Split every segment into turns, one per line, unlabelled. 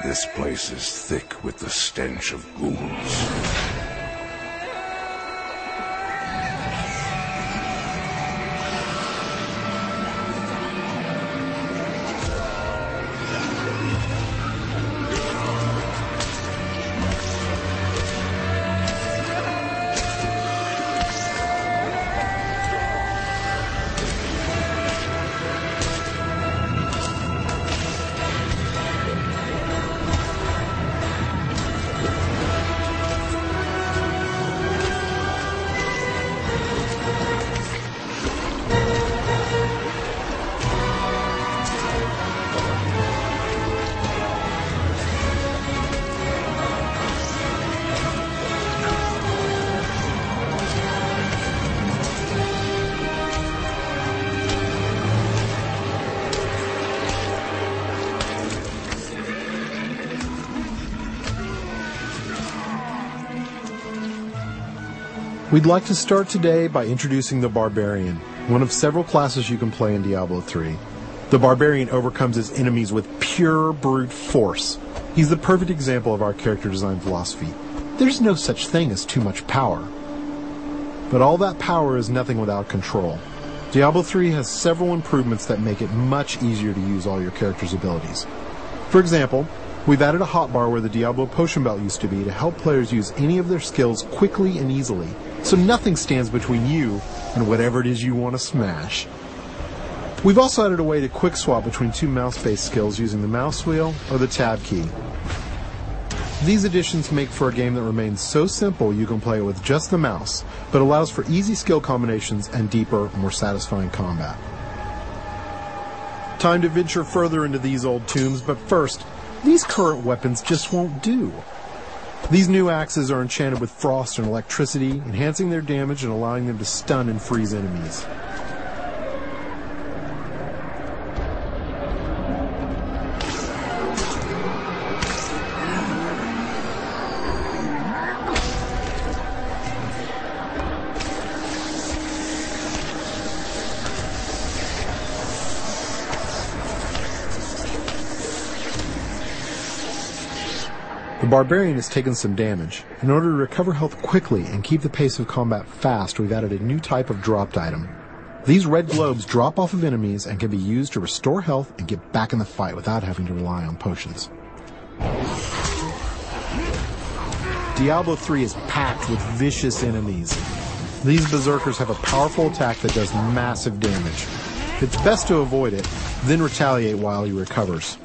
This place is thick with the stench of ghouls.
We'd like to start today by introducing the Barbarian, one of several classes you can play in Diablo III. The Barbarian overcomes his enemies with pure brute force. He's the perfect example of our character design philosophy. There's no such thing as too much power. But all that power is nothing without control. Diablo III has several improvements that make it much easier to use all your character's abilities. For example, we've added a hotbar where the Diablo potion belt used to be to help players use any of their skills quickly and easily, so nothing stands between you and whatever it is you want to smash. We've also added a way to quick swap between two mouse-based skills using the mouse wheel or the tab key. These additions make for a game that remains so simple you can play it with just the mouse, but allows for easy skill combinations and deeper, more satisfying combat. Time to venture further into these old tombs, but first, these current weapons just won't do. These new axes are enchanted with frost and electricity, enhancing their damage and allowing them to stun and freeze enemies. The Barbarian has taken some damage. In order to recover health quickly and keep the pace of combat fast, we've added a new type of dropped item. These red globes drop off of enemies and can be used to restore health and get back in the fight without having to rely on potions. Diablo III is packed with vicious enemies. These berserkers have a powerful attack that does massive damage. It's best to avoid it, then retaliate while he recovers.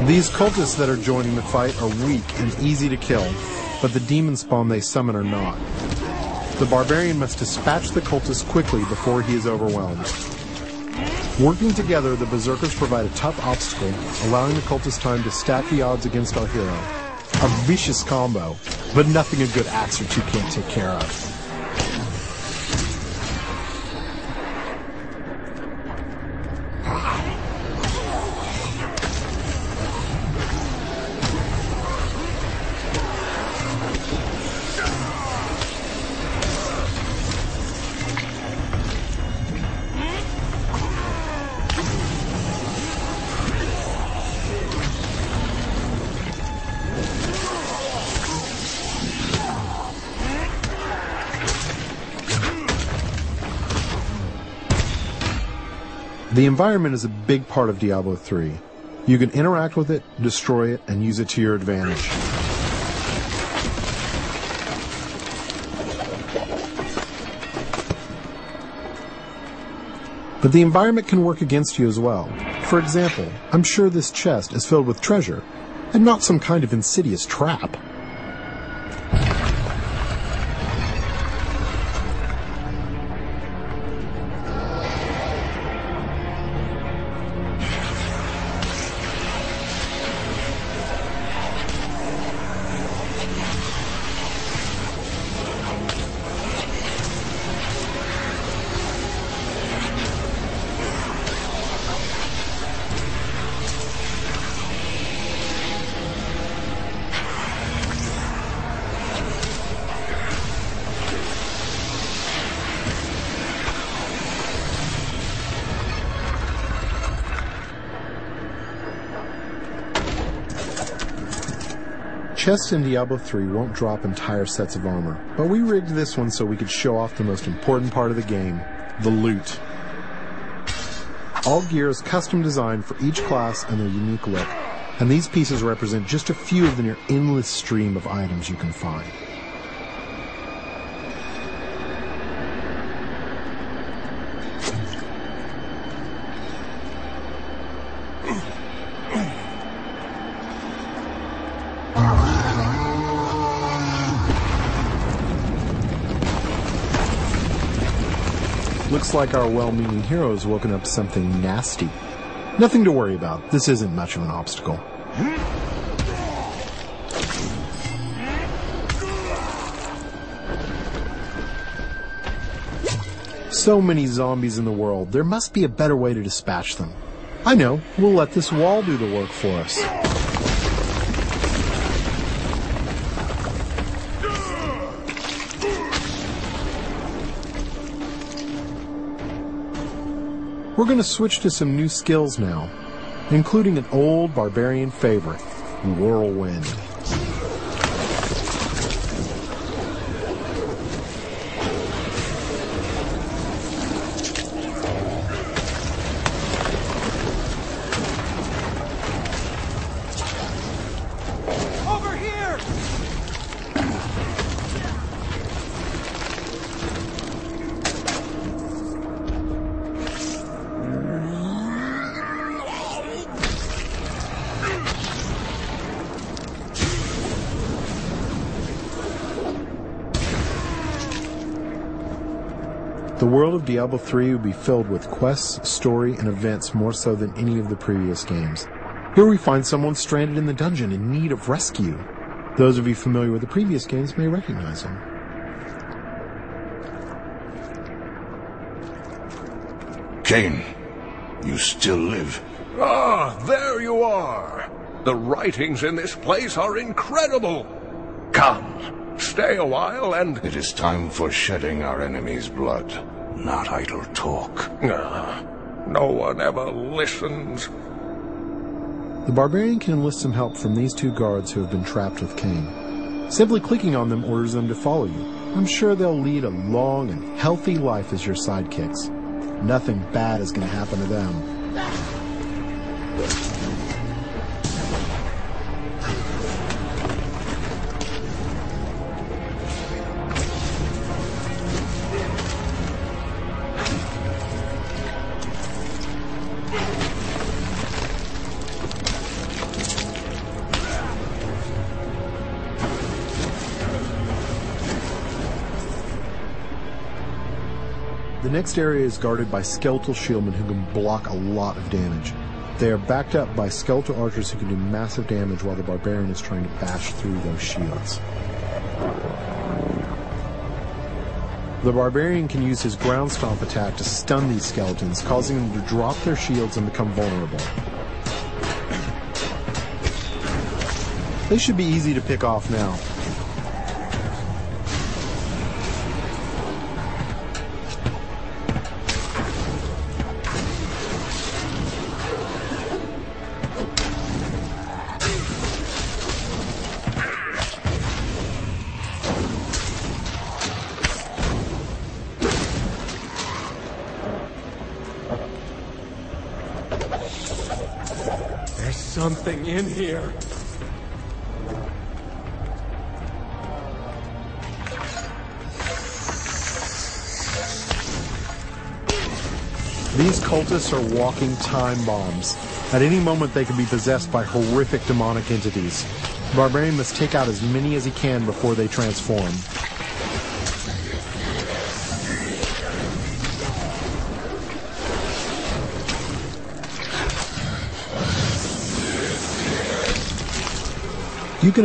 These cultists that are joining the fight are weak and easy to kill, but the demon spawn they summon are not. The Barbarian must dispatch the cultists quickly before he is overwhelmed. Working together, the berserkers provide a tough obstacle, allowing the cultists time to stack the odds against our hero. A vicious combo, but nothing a good axe or two can't take care of. The environment is a big part of Diablo III. You can interact with it, destroy it, and use it to your advantage. But the environment can work against you as well. For example, I'm sure this chest is filled with treasure, and not some kind of insidious trap. Chests in Diablo III won't drop entire sets of armor, but we rigged this one so we could show off the most important part of the game, the loot. All gear is custom designed for each class and their unique look, and these pieces represent just a few of the near endless stream of items you can find. Looks like our well-meaning hero has woken up something nasty. Nothing to worry about. This isn't much of an obstacle. So many zombies in the world. There must be a better way to dispatch them. I know. We'll let this wall do the work for us. We're going to switch to some new skills now, including an old barbarian favorite, Whirlwind.
Over here!
The world of Diablo III would be filled with quests, story, and events more so than any of the previous games. Here we find someone stranded in the dungeon in need of rescue. Those of you familiar with the previous games may recognize him.
Cain, you still live.
Ah, there you are. The writings in this place are incredible. Come, stay a while and...
It is time for shedding our enemy's blood, not idle talk.
No one ever listens.
The barbarian can enlist some help from these two guards who have been trapped with Cain. Simply clicking on them orders them to follow you. I'm sure they'll lead a long and healthy life as your sidekicks. Nothing bad is going to happen to them. The next area is guarded by skeletal shieldmen who can block a lot of damage. They are backed up by skeletal archers who can do massive damage while the barbarian is trying to bash through those shields. The barbarian can use his ground stomp attack to stun these skeletons, causing them to drop their shields and become vulnerable. They should be easy to pick off now.
There's something in here.
These cultists are walking time bombs. At any moment they can be possessed by horrific demonic entities. The barbarian must take out as many as he can before they transform. You can